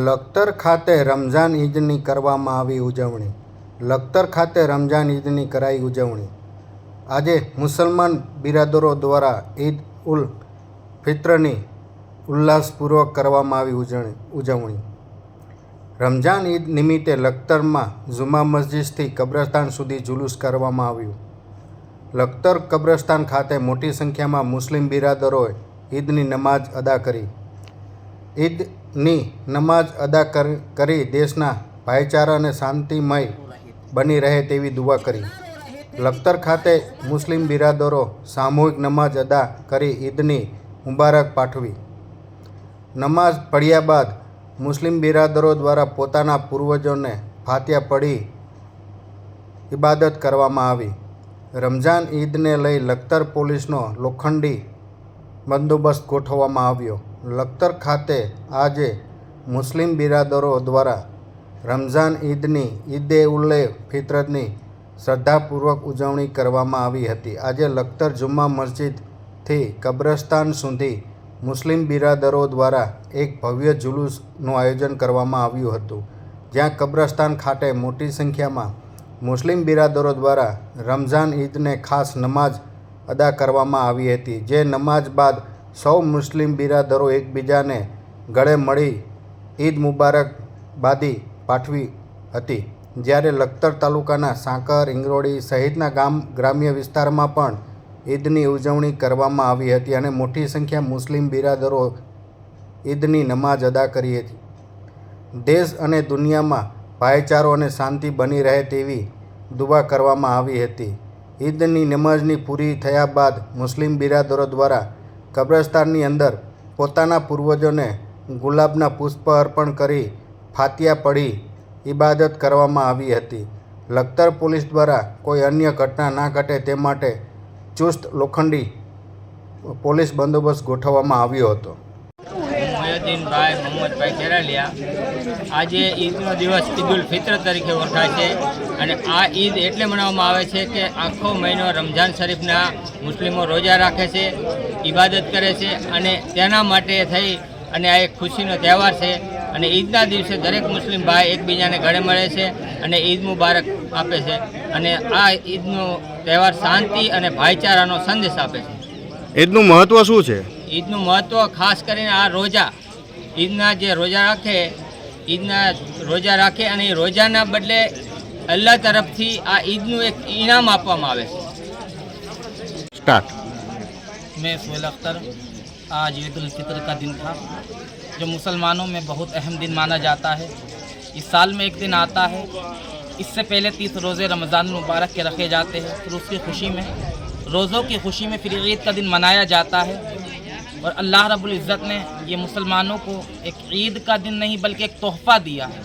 લખતર ખાતે રમઝાન ઈદની કરવામાં આવી ઉજવણી. લખતર ખાતે રમઝાન ઈદની કરાઈ ઉજવણી. આજે મુસલમાન બિરાદરો દ્વારા ઈદ ઉલ ફિત્રની ઉલ્લાસપૂર્વક કરવામાં આવી ઉજવણી. રમઝાન ઈદ નિમિત્તે લખતરમાં જુમા મસ્જિદથી કબ્રસ્તાન સુધી જુલુસ કરવામાં આવ્યું. લખતર કબ્રસ્તાન ખાતે મોટી સંખ્યામાં મુસ્લિમ બિરાદરોએ ઈદની નમાઝ અદા કરી. ઈદની નમાઝ અદા કરી દેશના ભાઈચારા અને શાંતિમય બની રહે તેવી દુઆ કરી. લખતર ખાતે મુસ્લિમ બિરાદરો સામૂહિક નમાઝ અદા કરી ઈદની મુબારક પાઠવી. નમાઝ પડ્યા બાદ મુસ્લિમ બિરાદરો દ્વારા પોતાના પૂર્વજોને ફાતિયા પઢી ઇબાદત કરવામાં આવી. રમઝાન ઈદને લઈ લખતર પોલીસનો લોખંડી બંદોબસ્ત ગોઠવવામાં આવ્યો. લખતર ખાતે આજે મુસ્લિમ બિરાદરો દ્વારા રમઝાન ઈદની ઈદે ઉલ ફિત્રની શ્રદ્ધાપૂર્વક ઉજવણી કરવામાં આવી હતી. આજે લખતર જુમ્મા મસ્જિદથી કબ્રસ્તાન સુધી મુસ્લિમ બિરાદરો દ્વારા એક ભવ્ય જુલુસનું આયોજન કરવામાં આવ્યું હતું, જ્યાં કબ્રસ્તાન ખાતે મોટી સંખ્યામાં મુસ્લિમ બિરાદરો દ્વારા રમઝાન ઈદને ખાસ નમાઝ અદા કરવામાં આવી હતી. જે નમાઝ બાદ સૌ મુસ્લિમ બિરાદરો એકબીજાને ગળે મળી ઈદ મુબારકબાદી પાઠવી હતી. જ્યારે લખતર તાલુકાના સાંકર, ઇંગરોળી સહિતના ગ્રામ્ય વિસ્તારમાં પણ ઈદની ઉજવણી કરવામાં આવી હતી અને મોટી સંખ્યા મુસ્લિમ બિરાદરો ઈદની નમાઝ અદા કરી હતી. દેશ અને દુનિયામાં ભાઈચારો અને શાંતિ બની રહે તેવી દુઆ કરવામાં આવી હતી. ઈદની નમાઝની પૂરી થયા બાદ મુસ્લિમ બિરાદરો દ્વારા કબ્રસ્તાનની અંદર પોતાના પૂર્વજોને ગુલાબના પુષ્પ અર્પણ કરી ફાતિયા પઢી ઇબાદત કરવામાં આવી હતી. લખતર પોલીસ દ્વારા કોઈ અન્ય ઘટના ના ઘટે તે માટે ચુસ્ત લોખંડી પોલીસ બંદોબસ્ત ગોઠવવામાં આવ્યો હતો. મોહદ્દીનભાઈ મોહમ્મદભાઈ કેરાલિયા. આજે ઈદનો દિવસ ઈદ ઉલ ફિત્ર તરીકે ઓળખાય છે અને આ ઈદ એટલે મનાવવામાં આવે છે કે આખો મહિનો રમઝાન શરીફના મુસ્લિમો રોજા રાખે છે, ઇબાદત કરે છે અને તેના માટે થઈ અને આ એક ખુશીનો તહેવાર છે. અને ઈદના દિવસે દરેક મુસ્લિમ ભાઈ એકબીજાને ગળે મળે છે અને ઈદ મુબારક આપે છે અને આ ઈદનો તહેવાર શાંતિ અને ભાઈચારાનો સંદેશ આપે છે. ઈદનું મહત્ત્વ શું છે? ઈદનું મહત્ત્વ ખાસ કરીને આ રોજા, ઈદના જે રોજા રાખે અને એ રોજાના બદલે અલ્લાહ તરફથી આ ઈદનું એક ઇનામ આપવામાં આવે છે. સ્ટાર્ટ. मैं सुहेल अख्तर. आज ईद उल फितर का दिन था जो मुसलमानों में बहुत अहम दिन माना जाता है. इस साल में एक दिन आता है, इससे पहले 30 रोज़े रमज़ान मुबारक के रखे जाते हैं. फिर उसकी खुशी में, रोज़ों की खुशी में फिर ईद का दिन मनाया जाता है. और अल्लाह रब्बुल इज़्ज़त ने ये मुसलमानों को एक ईद का दिन नहीं बल्कि एक तोहफ़ा दिया है.